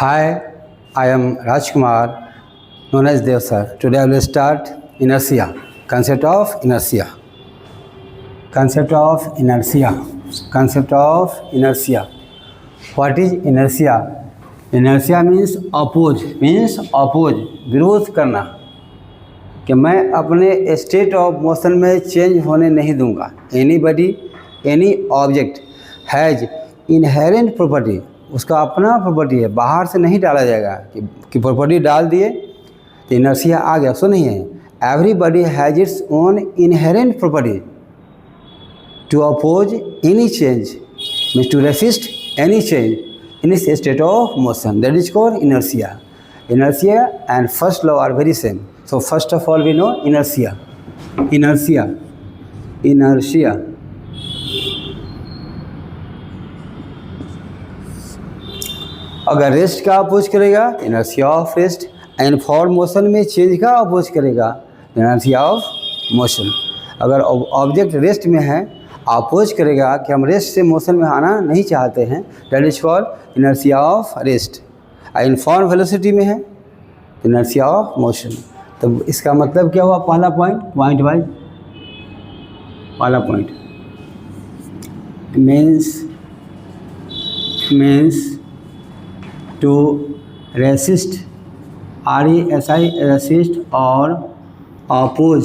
Hi, I am Rajkumar, known as Dev sir. Today I will start inertia, concept of inertia. Concept of inertia. Concept of inertia. What is inertia? Inertia means oppose, विरोध करना, कि मैं अपने state of motion में change होने नहीं दूंगा. Anybody, any object has inherent property, उसका अपना प्रॉपर्टी है, बाहर से नहीं डाला जाएगा कि प्रॉपर्टी डाल दिए तो इनर्शिया आ गया, सो नहीं है. Everybody has its own inherent property to oppose any change, means to resist any change in its state of motion. That is called inertia. Inertia and first law are very same. So first of all we know inertia. Inertia. अगर rest का oppose करेगा inertia of rest, and for motion में change का oppose करेगा inertia of motion. अगर object rest में है oppose करेगा कि हम रेस्ट से मोशन में आना नहीं चाहते हैं, that is called inertia of rest. Inform velocity में है इनर्शिया ऑफ मोशन. तो इसका मतलब क्या हुआ? पहला पॉइंट वाइज. पहला point means to resist, RESI resist, और oppose,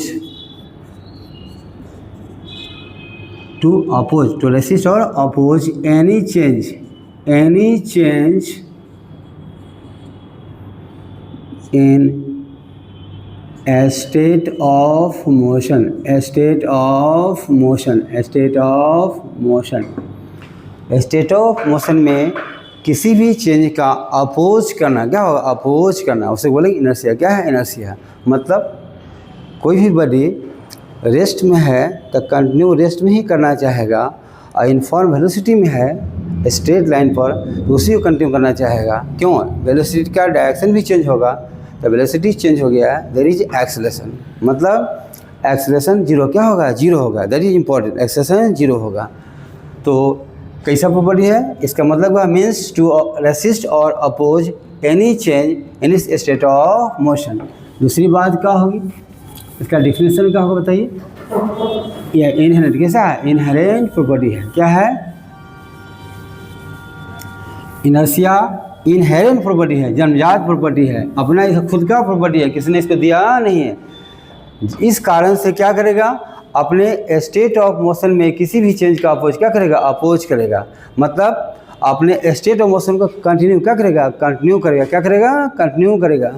to oppose, to resist or oppose any change in a state of motion. State of motion में किसी भी चेंज का अपोज करना. क्या होगा? अपोज करना, उसे बोलेंगे इनर्शिया. क्या है इनर्शिया? मतलब कोई भी बॉडी रेस्ट में है तो कंटिन्यू रेस्ट में ही करना चाहेगा, और इनफॉर्म वेलोसिटी में है स्ट्रेट लाइन पर तो उसी को कंटिन्यू करना चाहेगा. क्यों? वेलोसिटी का डायरेक्शन भी चेंज होगा, तो वेलोसिटी चेंज हो गया, देयर इज एक्सेलरेशन. मतलब एक्सेलरेशन जीरो. क्या होगा? जीरो होगा. That is important. Acceleration zero होगा. तो कैसा प्रॉपर्टी है? इसका मतलब मीन्स टू रेसिस्ट और अपोज एनी चेंज इन इस स्टेट ऑफ मोशन. दूसरी बात क्या होगी? इसका डिफिनेशन क्या होगा बताइए? यह इनहेरेंट. कैसा है? इनहेरेंट प्रॉपर्टी है. क्या है? इनर्शिया इनहेरेंट प्रॉपर्टी है, जन्मजात प्रॉपर्टी है, अपना खुद का प्रॉपर्टी है, किसी ने इसको दिया नहीं है. इस कारण से क्या करेगा? अपने स्टेट ऑफ मोशन में किसी भी चेंज का अपोज क्या करेगा? अपोज करेगा. मतलब अपने स्टेट ऑफ मोशन को कंटिन्यू क्या करेगा? कंटिन्यू करेगा. क्या करेगा? कंटिन्यू करेगा.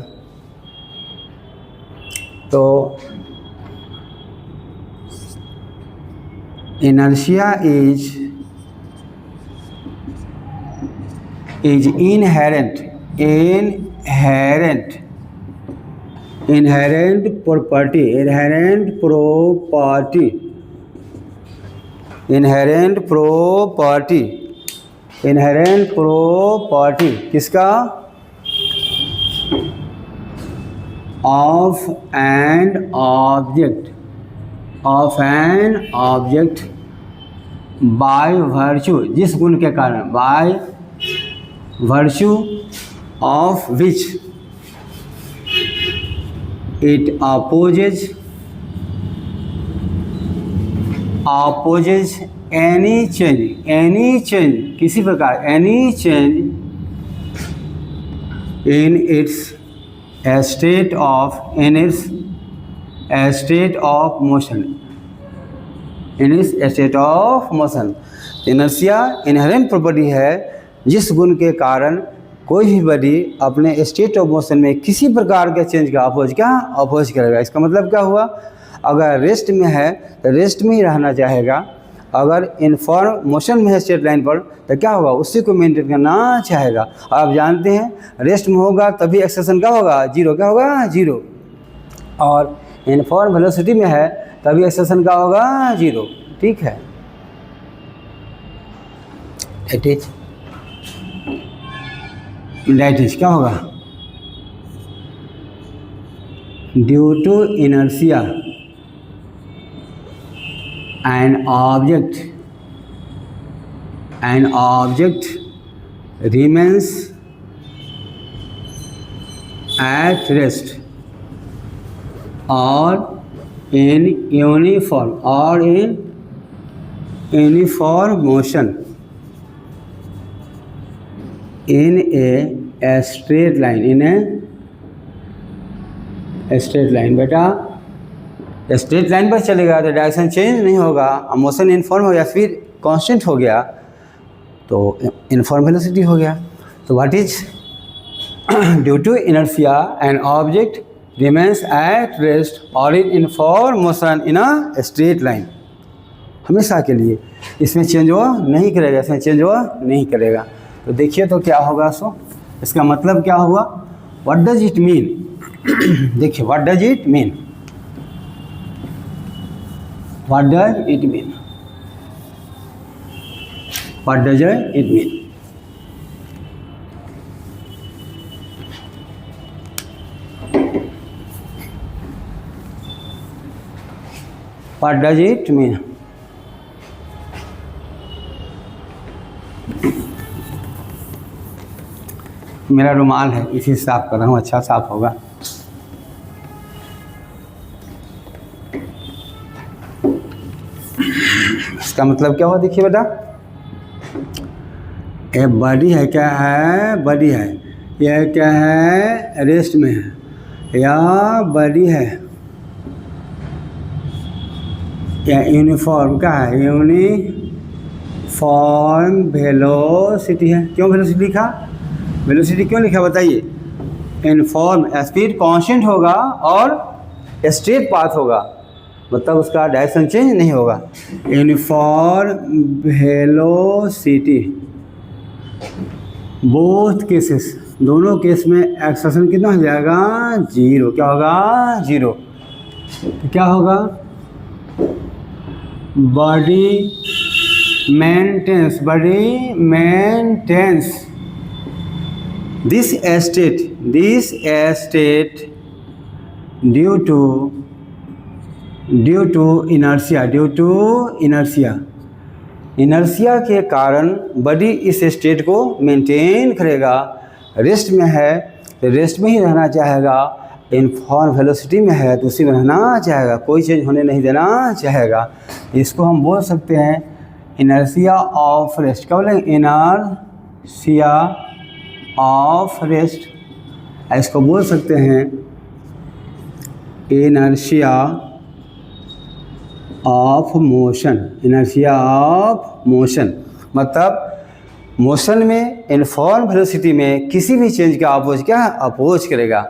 तो इनर्शिया इज इनहेरेंट प्रॉपर्टी किसका? of an object by virtue, जिस गुण के कारण, by virtue of which it opposes any change, किसी प्रकार any change in its state of motion. Inertia inherent property है जिस गुण के कारण कोई भी बॉडी अपने स्टेट ऑफ मोशन में किसी प्रकार के चेंज का अपोज करेगा. इसका मतलब क्या हुआ? अगर रेस्ट में है तो रेस्ट में ही रहना चाहेगा, अगर इनफॉर्म मोशन में है स्ट्रेट लाइन पर तो क्या होगा? उसी को मेंटेन करना चाहेगा. आप जानते हैं रेस्ट में होगा तभी एक्सेलरेशन क्या होगा? जीरो. क्या होगा? जीरो. और इनफॉर्म वेलोसिटी में है तभी एक्सेलरेशन क्या होगा? जीरो. ठीक है. दैट इज क्या होगा? Due to inertia an object remains at rest or in uniform motion in a straight line, straight line. बेटा स्ट्रेट लाइन पर चलेगा तो डायरेक्शन चेंज नहीं होगा, मोशन यूनिफॉर्म हो गया, फिर कांस्टेंट हो गया तो यूनिफॉर्म वेलोसिटी हो गया। तो what is due to inertia an object remains at rest or in uniform motion in a straight line, हमेशा के लिए। इसमें चेंज वो नहीं करेगा, इसमें चेंज वो नहीं करेगा। तो देखिए तो क्या होगा, सो इसका मतलब क्या हुआ, व्हाट डज इट मीन। देखिए what does it mean, what does it mean, what does it mean. What does it mean. मेरा रुमाल है इसी से साफ कर रहा हूँ, अच्छा साफ होगा। इसका मतलब क्या हुआ, देखिए बेटा, ये बॉडी है, क्या है, बॉडी है, यह क्या है, रेस्ट में है, या बॉडी है, या यूनिफॉर्म क्या है, यूनिफॉर्म वेलोसिटी है। क्यों वेलोसिटी लिखा, वेलोसिटी क्यों लिखा बताइए, यूनिफॉर्म स्पीड कांस्टेंट होगा और स्ट्रेट पाथ होगा, मतलब उसका डायरेक्शन चेंज नहीं होगा। यूनिफॉर्म वेलोसिटी बोथ केसेस, दोनों केस में एक्सेलरेशन कितना हो जाएगा, जीरो। क्या होगा, जीरो। तो क्या होगा, body maintains this state due to inertia के कारण बॉडी इस स्टेट को मेंटेन करेगा। रेस्ट में है तो रेस्ट में ही रहना चाहेगा, यूनिफॉर्म वेलोसिटी में है तो उसी में रहना चाहेगा, कोई चेंज होने नहीं देना चाहेगा। इसको हम बोल सकते हैं इनर्शिया ऑफ रेस्ट। क्या बोलेंगे, इनर्शिया ऑफ रेस्ट। इसको बोल सकते हैं inertia of motion, inertia of motion. मतलब मोशन में यूनिफॉर्म वेलोसिटी में किसी भी चेंज का अपोज क्या है, अपोज करेगा।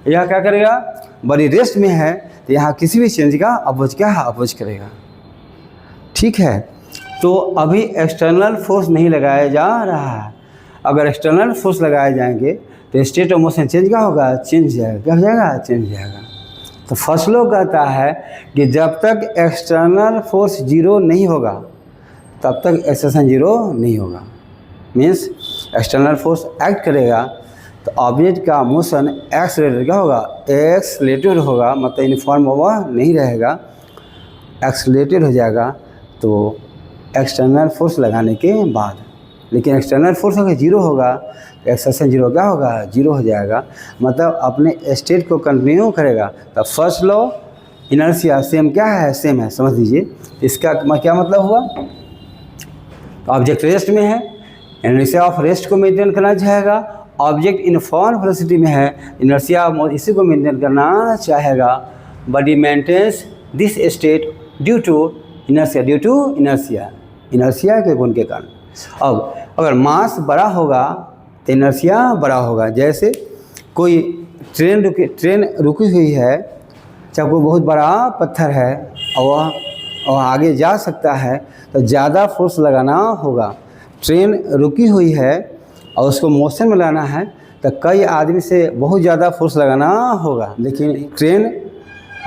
यह क्या करेगा, बॉडी रेस्ट में है तो यहाँ किसी भी चेंज का अपोज क्या है, अपोज करेगा। ठीक है, तो अभी एक्सटर्नल फोर्स नहीं लगाया जा रहा है। अगर एक्सटर्नल फोर्स लगाए जाएंगे तो स्टेट ऑफ मोशन चेंज क्या होगा, चेंज जाएगा। क्या हो जाएगा, चेंज जाएगा। तो फर्स्ट लॉ कहता है कि जब तक एक्सटर्नल फोर्स जीरो नहीं होगा तब तक एक्सेलरेशन जीरो नहीं होगा। मीन्स एक्सटर्नल फोर्स एक्ट करेगा तो ऑब्जेक्ट का मोशन एक्सलेटेड क्या होगा, एक्सलेटेड होगा, मतलब यूनिफॉर्म हुआ नहीं रहेगा, एक्सलेटेड हो जाएगा। तो एक्सटर्नल फोर्स लगाने के बाद, लेकिन एक्सटर्नल फोर्स अगर जीरो होगा एक्सेलरेशन जीरो क्या होगा, जीरो हो जाएगा, मतलब अपने स्टेट को कंटिन्यू करेगा। तो फर्स्ट लॉ इनर्शिया सेम क्या है, सेम है, समझ लीजिए। इसका क्या मतलब हुआ, ऑब्जेक्ट रेस्ट में है, इनर्शिया ऑफ रेस्ट को मेंटेन करना चाहेगा। ऑब्जेक्ट यूनिफॉर्म वेलोसिटी में है, इनर्शिया इसी को मेंटेन करना चाहेगा। Body maintains this state due to inertia, inertia के गुण के कारण। अब अगर मास बड़ा होगा तो इनर्शिया बड़ा होगा। जैसे कोई ट्रेन रुकी हुई है, चाहे कोई बहुत बड़ा पत्थर है और वह आगे जा सकता है तो ज़्यादा फोर्स लगाना होगा। ट्रेन रुकी हुई है और उसको मोशन में लाना है तो कई आदमी से बहुत ज़्यादा फोर्स लगाना होगा, लेकिन ट्रेन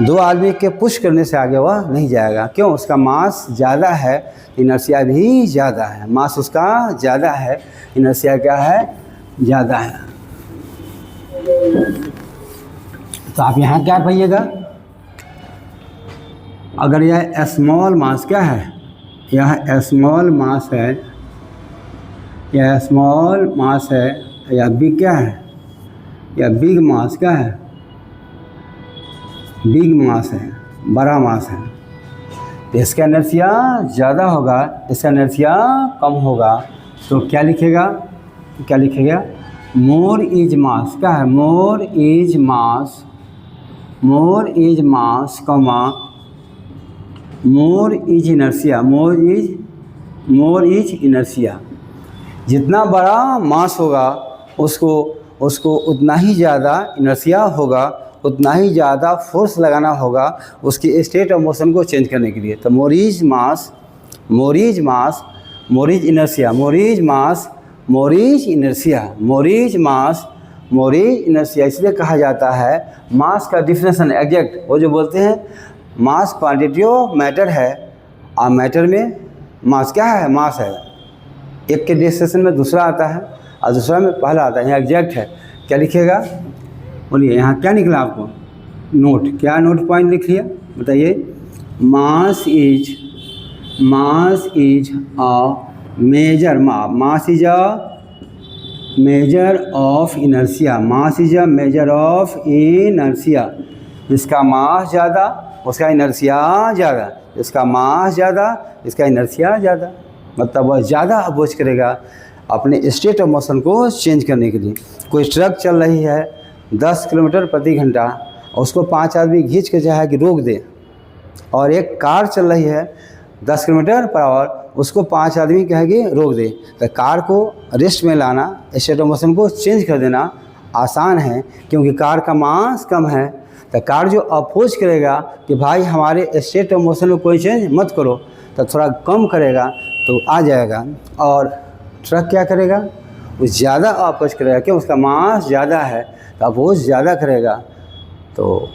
दो आदमी के पुश करने से आगे वह नहीं जाएगा। क्यों, उसका मास ज़्यादा है, इनर्शिया भी ज़्यादा है। मास उसका ज़्यादा है, इनर्शिया क्या है, ज़्यादा है। तो आप यहाँ क्या पाइएगा, अगर यह स्मॉल मास क्या है, यह स्मॉल मास है, यह स्मॉल मास है, या बी क्या है, या बिग मास क्या है, बिग मास है, बड़ा मास है, तो इसका इनर्शिया ज़्यादा होगा, इसका इनर्शिया कम होगा, तो क्या लिखेगा, क्या लिखेगा, मोर इज मास, क्या है, more is mass, more is mass comma more is inertia, more is inertia. जितना बड़ा मास होगा उसको उतना ही ज़्यादा इनर्शिया होगा, उतना ही ज़्यादा फोर्स लगाना होगा उसकी स्टेट ऑफ मोशन को चेंज करने के लिए। तो more is mass, more is mass, more is inertia, more is mass, more is inertia, more is mass, more is inertia. इसलिए कहा जाता है मास का डिफिनेशन एग्जैक्ट, वो जो बोलते हैं मास क्वांटिटी ऑफ मैटर है, और मैटर में मास क्या है, मास है। एक के डिस्टेंस में दूसरा आता है और दूसरा में पहला आता है, यहाँ एग्जैक्ट है। क्या लिखिएगा, बोलिए यहाँ क्या निकला आपको, नोट, क्या नोट पॉइंट लिख लिया, बताइए। Mass is a measure, mass is a measure of inertia, mass is a measure of inertia. इसका मास ज़्यादा उसका इनर्शिया ज़्यादा, इसका मास ज़्यादा इसका इनर्शिया ज़्यादा, मतलब वह ज़्यादा अपोज करेगा अपने स्टेट ऑफ मोशन को चेंज करने के लिए। कोई ट्रक चल रही है 10 किलोमीटर प्रति घंटा, उसको 5 आदमी खींच के चाहे कि रोक दे, और एक कार चल रही है 10 किलोमीटर पर आवर, उसको 5 आदमी कहेंगे रोक दे। तो कार को रेस्ट में लाना, स्टेट ऑफ मोशन को चेंज कर देना आसान है, क्योंकि कार का मास कम है। तो कार जो अपोज करेगा कि भाई हमारे स्टेट ऑफ मोशन में कोई चेंज मत करो, तो थोड़ा कम करेगा तो आ जाएगा। और ट्रक क्या करेगा, वो ज़्यादा अपोज करेगा, क्यों, उसका मास ज़्यादा है तो अपोज ज़्यादा करेगा। तो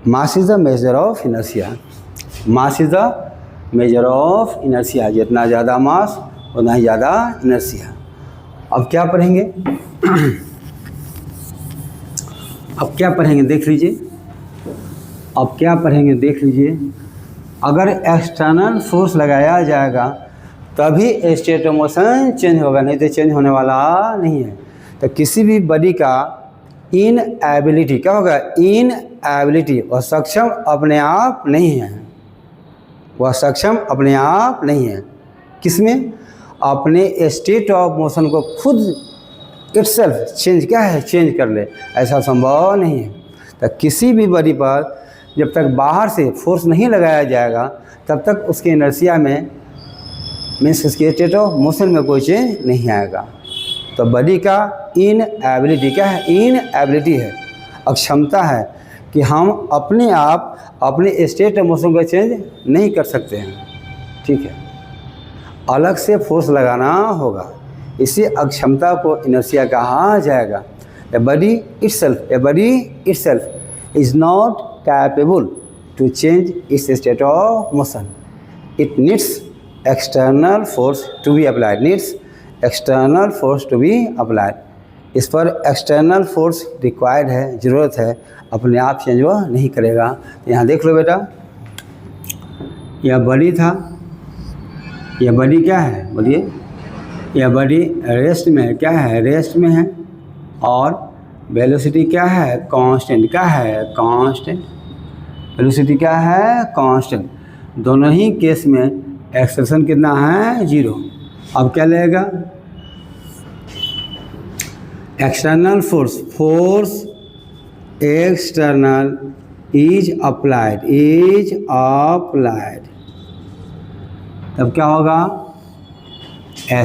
mass is the major of inertia, mass is the major of inertia. जितना ज़्यादा मास उतना ही ज़्यादा इनर्शिया। अब क्या पढ़ेंगे अब क्या पढ़ेंगे देख लीजिए, अब क्या पढ़ेंगे देख लीजिए। अगर एक्सटर्नल फोर्स लगाया जाएगा तभी स्टेट ऑफ मोशन चेंज होगा, नहीं तो चेंज होने वाला नहीं है। तो किसी भी बॉडी का इनएबिलिटी क्या होगा, इनएबिलिटी, वह सक्षम अपने आप नहीं है, वह सक्षम अपने आप नहीं है। किसमें, अपने स्टेट ऑफ मोशन को खुद इटसेल्फ चेंज क्या है, चेंज कर ले, ऐसा संभव नहीं है। तो किसी भी बॉडी पर जब तक बाहर से फोर्स नहीं लगाया जाएगा तब तक उसके इनर्शिया में मीन्स उसके स्टेट ऑफ मोशन में कोई चेंज नहीं आएगा। तो बॉडी का इनएबिलिटी क्या है, इनएबिलिटी है, अक्षमता है कि हम अपने आप अपने स्टेट ऑफ मोशन को चेंज नहीं कर सकते हैं, ठीक है, अलग से फोर्स लगाना होगा। इसी अक्षमता को इनर्शिया कहा जाएगा। A body itself is not capable to change its state of motion, it needs external force to be applied, needs external force to be applied. इस पर एक्सटर्नल फोर्स रिक्वायर्ड है, ज़रूरत है, अपने आप चेंज वो नहीं करेगा। तो यहाँ देख लो बेटा, यह बॉडी था, यह बॉडी क्या है, बोलिए, यह बॉडी रेस्ट में है, क्या है, रेस्ट में है, और वेलोसिटी क्या है, कांस्टेंट, क्या है, कांस्टेंट, वेलोसिटी क्या है, कांस्टेंट। दोनों ही केस में एक्सेलरेशन कितना है, 0। अब क्या लगेगा, external force external is applied, तब क्या होगा,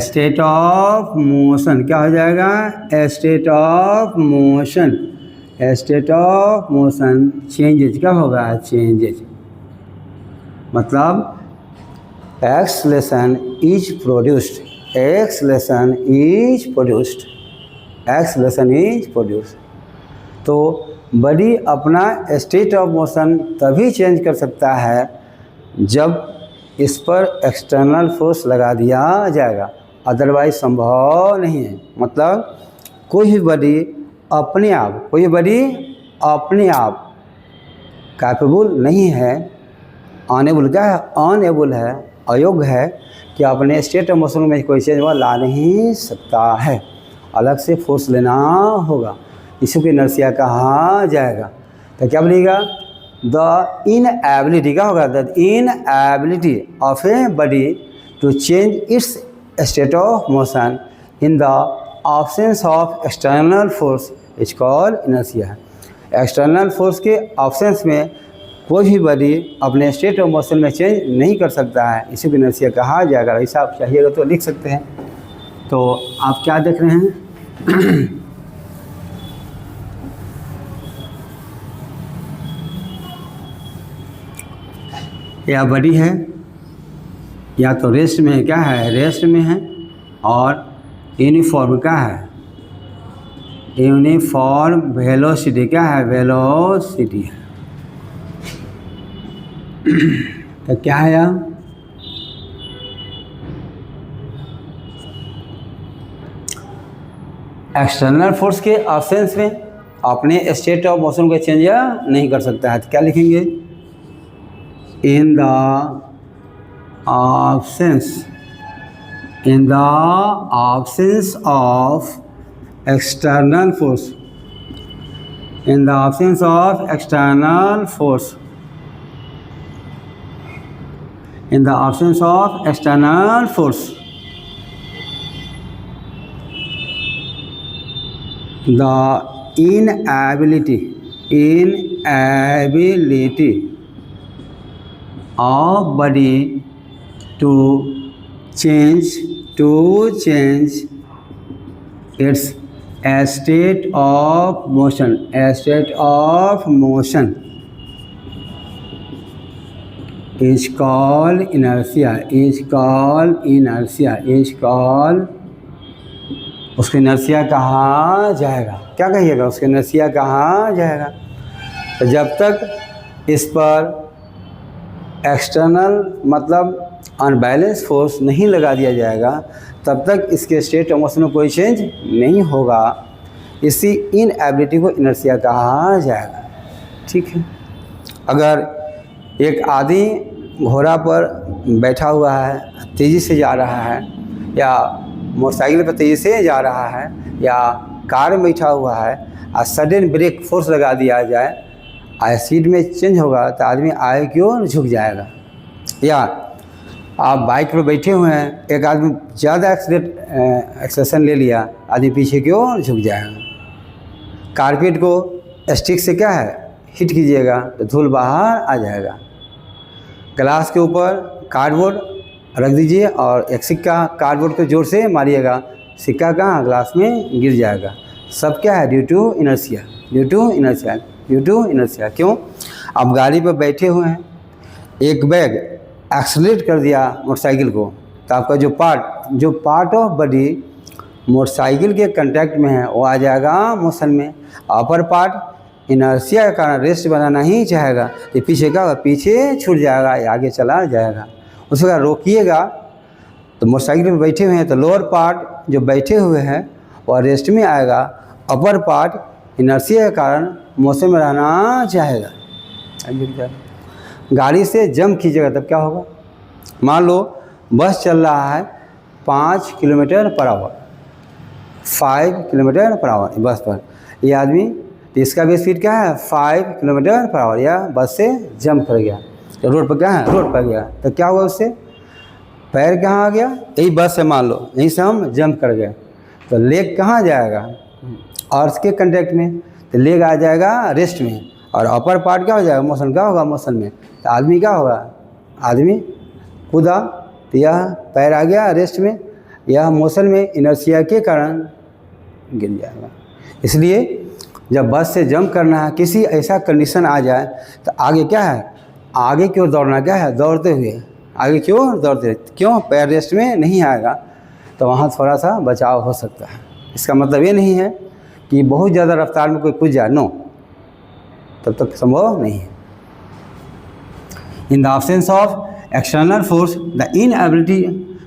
स्टेट ऑफ मोशन, क्या हो जाएगा, state of motion, state of motion changes, क्या होगा, चेंजेज, मतलब acceleration is produced, acceleration is produced, acceleration is produced. तो बॉडी अपना स्टेट ऑफ मोशन तभी चेंज कर सकता है जब इस पर एक्सटर्नल फोर्स लगा दिया जाएगा, अदरवाइज संभव नहीं है। मतलब कोई भी बॉडी अपने आप, कोई बॉडी अपने आप कैपेबल नहीं है, अनेबल, क्या है, अनएबल है, अयोग्य है कि अपने स्टेट ऑफ मोशन में कोई चेंज वो ला नहीं सकता है, अलग से फोर्स लेना होगा। इसी को इनर्शिया कहा जाएगा। तो क्या बोलिएगा, द इनएबिलिटी, क्या होगा, the inability of a body to change its state of motion in the absence of external force is called inertia. External force के ऑब्सेंस में कोई भी बॉडी अपने स्टेट ऑफ मोशन में चेंज नहीं कर सकता है, इसी को इनर्शिया कहा जाएगा। ऐसा आप चाहिएगा तो लिख सकते हैं। तो आप क्या देख रहे हैं या बॉडी है या तो रेस्ट में है, क्या है, रेस्ट में है, और यूनिफॉर्म क्या है, यूनिफॉर्म वेलोसिटी, क्या है, वेलोसिटी है। तो क्या है यह, एक्सटर्नल फोर्स के ऑब्सेंस में अपने स्टेट ऑफ मोशन को चेंज नहीं कर सकता है। तो क्या लिखेंगे, इन the absence of external force, in the absence of external force, in the absence of external force, the inability of body to change its a state of motion is called inertia, उसको inertia कहा जाएगा। क्या कहिएगा, उसको inertia कहा जाएगा। तो जब तक इस पर एक्सटर्नल मतलब अनबैलेंस फोर्स नहीं लगा दिया जाएगा तब तक इसके स्टेट ऑफ मोशन में कोई चेंज नहीं होगा। इसी इनएबिलिटी को इनर्शिया कहा जाएगा। ठीक है, अगर एक आदमी घोड़ा पर बैठा हुआ है, तेज़ी से जा रहा है, या मोटरसाइकिल पर तेज़ी से जा रहा है, या कार में बैठा हुआ है, और सडन ब्रेक फोर्स लगा दिया जाए, स्पीड में चेंज होगा तो आदमी आगे की ओर झुक जाएगा। या आप बाइक पर बैठे हुए हैं, एक आदमी ज़्यादा एक्सेलेरेशन ले लिया, आदमी पीछे की ओर झुक जाएगा। कारपेट को स्टिक से क्या है, हिट कीजिएगा तो धूल बाहर आ जाएगा। ग्लास के ऊपर कार्डबोर्ड रख दीजिए और एक सिक्का कार्डबोर्ड को जोर से मारिएगा, सिक्का कहाँ, ग्लास में गिर जाएगा। सब क्या है, ड्यू टू इनर्शिया। क्यों, आप गाड़ी पर बैठे हुए हैं, एक बैग एक्सलेट कर दिया मोटरसाइकिल को, तो आपका जो पार्ट ऑफ बॉडी मोटरसाइकिल के कांटेक्ट में है वो आ जाएगा मोशन में। अपर पार्ट इनर्शिया के कारण रेस्ट बनाना ही चाहेगा, ये पीछे का पीछे छूट जाएगा या आगे चला जाएगा। उसके बाद रोकिएगा तो मोटरसाइकिल में बैठे हुए हैं तो लोअर पार्ट जो बैठे हुए हैं वह रेस्ट में आएगा, अपर पार्ट इनर्शिया के कारण मोशन में रहना चाहेगा। गाड़ी से जंप कीजिएगा तब क्या होगा, मान लो बस चल रहा है 5 kilometre per hour, 5 kilometre per hour बस पर, ये आदमी तो इसका भी स्पीड क्या है 5 किलोमीटर पर आवर, या बस से जंप कर गया तो रोड पर क्या है, रोड पर गया तो क्या हुआ, उससे पैर कहाँ आ गया, यही बस से मान लो यहीं से हम जंप कर गए तो लेग कहाँ जाएगा, अर्थ के कांटेक्ट में, तो लेग आ जाएगा रेस्ट में, और अपर पार्ट क्या हो जाएगा, मोशन क्या होगा, मोशन में। तो आदमी क्या होगा, आदमी कूदा तो यह पैर आ गया रेस्ट में, यह मोशन में इनर्शिया के कारण गिर जाएगा। इसलिए जब बस से जंप करना है, किसी ऐसा कंडीशन आ जाए तो आगे क्या है, आगे की ओर दौड़ना, क्या है, दौड़ते हुए आगे की ओर दौड़ते, क्यों, पैर रेस्ट में नहीं आएगा तो वहाँ थोड़ा सा बचाव हो सकता है। इसका मतलब ये नहीं है कि बहुत ज़्यादा रफ्तार में कोई कूद जाए, नो, तब तक संभव नहीं है। In the absence of external force the inability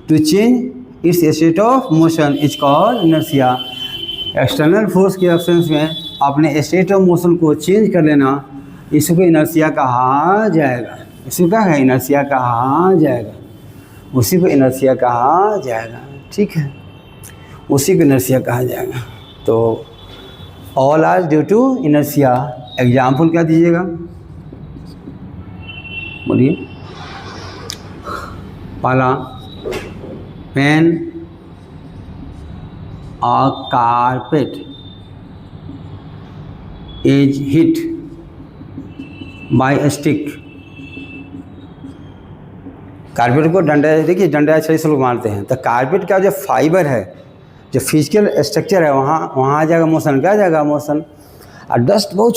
to change its state of motion is called inertia. External force के ऑब्सेंस में अपने स्टेट ऑफ मोशन को चेंज कर लेना, इसको इनर्शिया कहा जाएगा। इसी का है, इनर्शिया कहा जाएगा, उसी को इनर्शिया कहा जाएगा। ठीक है, उसी को इनर्शिया कहा जाएगा। तो all are due to inertia. Example क्या दीजिएगा, बोलिए। पहला, पेन a carpet is hit by a stick। Carpet को डंडा, देखिए डंडा छड़ी से लोग मारते हैं, तो कारपेट का जो फाइबर है, जो फिजिकल स्ट्रक्चर है, वहाँ आ जाएगा मोशन। क्या आ जाएगा? मोशन। और डस्ट बहुत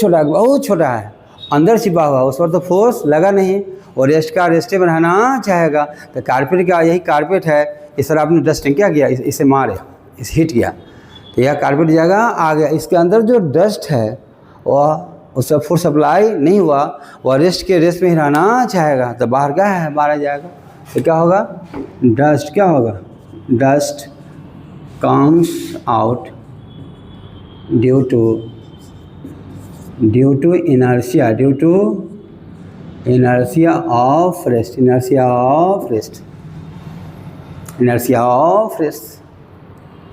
छोटा है, अंदर छिपा हुआ, उस पर तो फोर्स लगा नहीं, और रेस्ट में रहना चाहेगा। तो कारपेट का, यही कारपेट है, इस तरह आपने डस्टिंग क्या किया, इसे मारे, इसे हिट किया, तो यह कारपेट जगह आ गया। इसके अंदर जो डस्ट है वह, उससे फोर्स अप्लाई नहीं हुआ, वह रेस्ट में ही रहना चाहेगा, तो बाहर क्या है? बाहर आ जाएगा। तो क्या होगा? डस्ट क्या होगा? Dust comes out due to inertia of rest.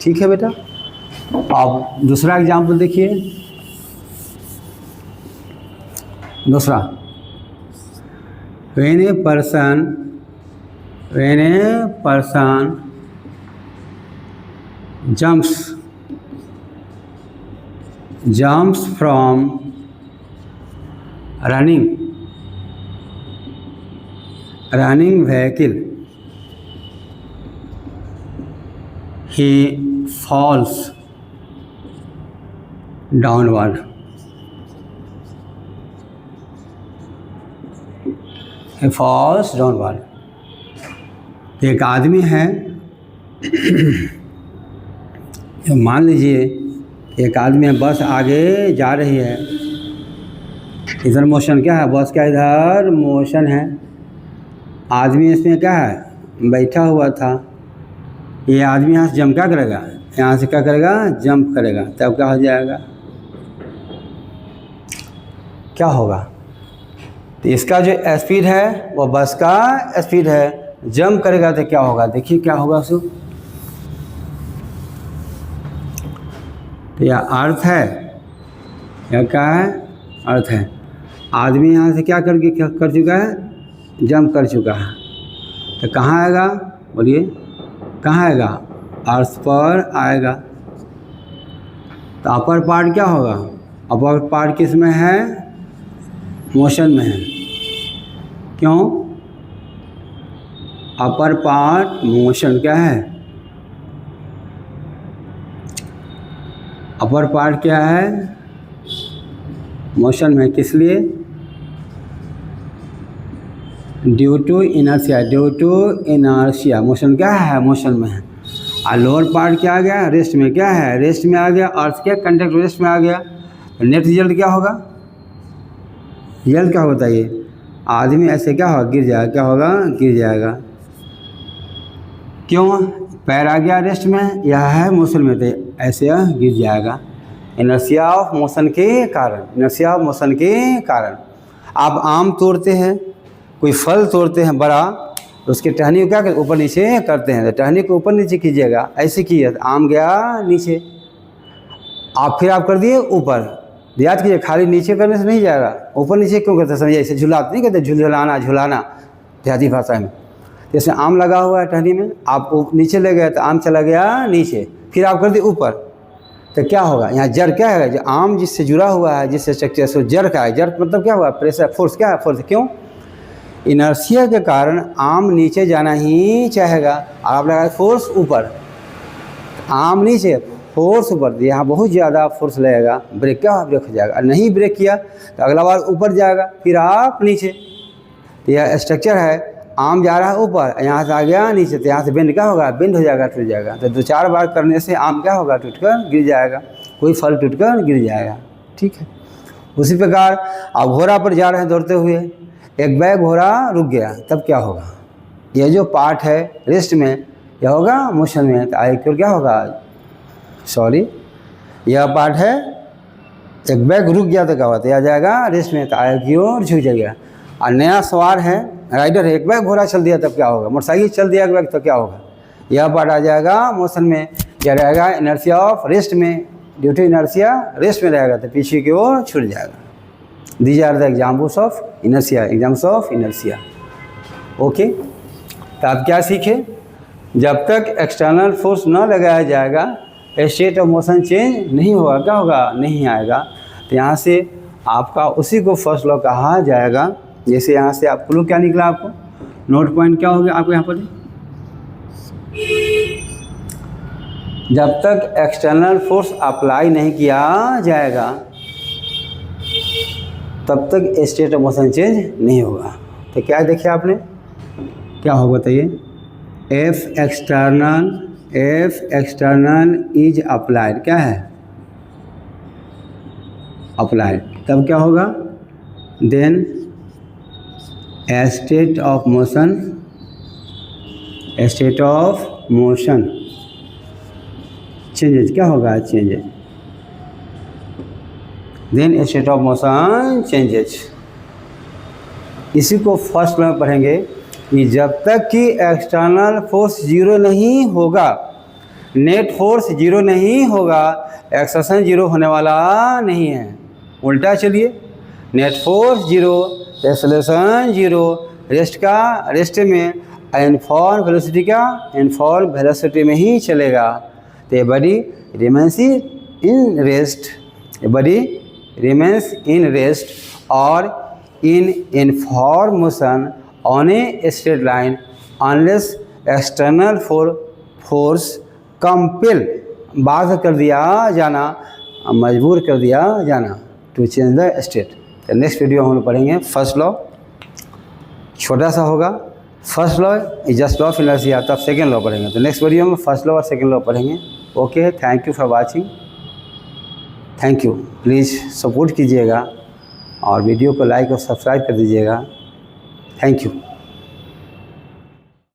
ठीक है बेटा। अब दूसरा एग्जाम्पल देखिए। दूसरा, when a person jumps from running vehicle, he falls downward। एक आदमी है, मान लीजिए एक आदमी है, बस आगे जा रही है, इधर मोशन क्या है? बस का इधर मोशन है, आदमी इसमें क्या है? बैठा हुआ था। ये आदमी यहाँ से जंप क्या करेगा? यहाँ से क्या करेगा? जंप करेगा, तब क्या हो जाएगा? क्या होगा? तो इसका जो स्पीड है वो बस का स्पीड है, जंप करेगा तो क्या होगा? देखिए क्या होगा उसको। तो यह अर्थ है, यह क्या है? अर्थ है। आदमी यहाँ से क्या कर चुका है? जंप कर चुका है, तो कहाँ आएगा? बोलिए, कहाँ आएगा? अर्थ पर आएगा। तो अपर पार्ट क्या होगा? अपर पार्ट किस में है? मोशन में है। क्यों? अपर पार्ट मोशन क्या है? अपर पार्ट क्या है? मोशन में। किस लिए? Due to inertia. मोशन क्या है? मोशन में है। और लोअर पार्ट क्या आ गया? रेस्ट में। क्या है? रेस्ट में आ गया। अर्थ क्या? कंटेक्ट रेस्ट में आ गया। नेट रिजल्ट क्या होगा? रिजल्ट क्या होता है? ये आदमी ऐसे क्या होगा? गिर जाएगा। क्या होगा? गिर जाएगा। क्यों? पैर आ गया रेस्ट में, यह है मोशन में, तो ऐसे गिर जाएगा। इनर्शिया ऑफ मोशन के कारण। आप आम तोड़ते हैं, कोई फल तोड़ते हैं बड़ा, तो उसके टहनी को क्या करते? ऊपर नीचे करते हैं। तो टहनी को ऊपर नीचे कीजिएगा, ऐसे किए तो आम गया नीचे, फिर आप कर दिए ऊपर। याद कीजिए, खाली नीचे करने से नहीं जाएगा, ऊपर नीचे क्यों करते? समझिए, ऐसे झुलाते नहीं कहते? झुलाना देहाती भाषा में। जैसे आम लगा हुआ है टहनी में, आप नीचे ले गए तो आम चला गया नीचे, फिर आप कर दिए ऊपर, तो क्या होगा? यहाँ जड़ क्या है? जो आम जिससे जुड़ा हुआ है, जिससे स्ट्रक्चर से जड़ का है। जड़ मतलब क्या हुआ? Pressure, force. क्या है? फोर्स। क्यों? इनर्शिया के कारण आम नीचे जाना ही चाहेगा। आप लगाए फोर्स ऊपर, आम नीचे, फोर्स ऊपर, यहाँ बहुत ज़्यादा फोर्स लगेगा, ब्रेक क्या? ब्रेक हो जाएगा। और नहीं ब्रेक किया तो अगला बार ऊपर जाएगा, फिर आप नीचे। तो यह स्ट्रक्चर है, आम जा रहा है ऊपर, यहाँ से आ गया नीचे, तो यहाँ से बेंड क्या होगा? बेंड हो जाएगा, टूट जाएगा। तो 2-4 बार करने से आम क्या होगा? टूटकर गिर जाएगा, कोई फल टूटकर गिर जाएगा। ठीक है। उसी प्रकार आप घोड़ा पर जा रहे हैं दौड़ते हुए, एक बैग घोड़ा रुक गया, तब क्या होगा? यह जो पार्ट है रेस्ट में, यह होगा मोशन में, तो आगे की ओर क्या होगा? यह पार्ट है, एक बैग रुक गया तो क्या होता है? आ जाएगा रेस्ट में, तो आगे की ओर झुक जाएगा। और नया सवार है, राइडर है, एक बैग घोड़ा चल दिया तब क्या होगा? मोटरसाइकिल चल दिया एक बैग तो क्या होगा? यह पार्ट आ जाएगा मोशन में, क्या रहेगा? इनर्शिया ऑफ रेस्ट में, ड्यू टू इनर्शिया रेस्ट में रहेगा तो पीछे की ओर छूट जाएगा। These are the examples of inertia, examples of inertia. Okay, तो आप क्या सीखे? जब तक एक्सटर्नल फोर्स न लगाया जाएगा स्टेट ऑफ मोशन चेंज नहीं होगा। क्या होगा? नहीं आएगा। तो यहाँ से आपका उसी को फर्स्ट लॉ कहा जाएगा। जैसे यहाँ से आप क्लू क्या निकला आपको, नोट पॉइंट क्या हो गया आपको यहाँ पर? जब तक एक्सटर्नल फोर्स अप्लाई नहीं किया जाएगा तब तक स्टेट ऑफ मोशन चेंज नहीं होगा। तो क्या देखिए आपने, क्या होगा बताइए? F external is applied. क्या है? अप्लाइड। तब क्या होगा? Then state of motion changes. क्या होगा? Changes. Then state of motion changes. इसी को फर्स्ट में पढ़ेंगे कि जब तक कि एक्सटर्नल फोर्स जीरो नहीं होगा, नेट फोर्स जीरो नहीं होगा, एक्सेशन जीरो होने वाला नहीं है। उल्टा चलिए, net force zero, acceleration zero, rest में इनफॉर्म वेलोसिटी का इनफॉर्म वेलोसिटी में ही चलेगा। तो body remains in rest or in uniform motion on a straight line unless external force compel, बाध्य कर दिया जाना, मजबूर कर दिया जाना टू चेंज द स्टेट। तो नेक्स्ट वीडियो हम लोग पढ़ेंगे फर्स्ट लॉ, छोटा सा होगा। First law is just law of inertia, तब सेकेंड लॉ पढ़ेंगे। तो नेक्स्ट वीडियो में फर्स्ट लॉ और सेकेंड लॉ पढ़ेंगे। Okay, thank you for watching. Thank you. Please support कीजिएगा और वीडियो को लाइक और सब्सक्राइब कर दीजिएगा। Thank you.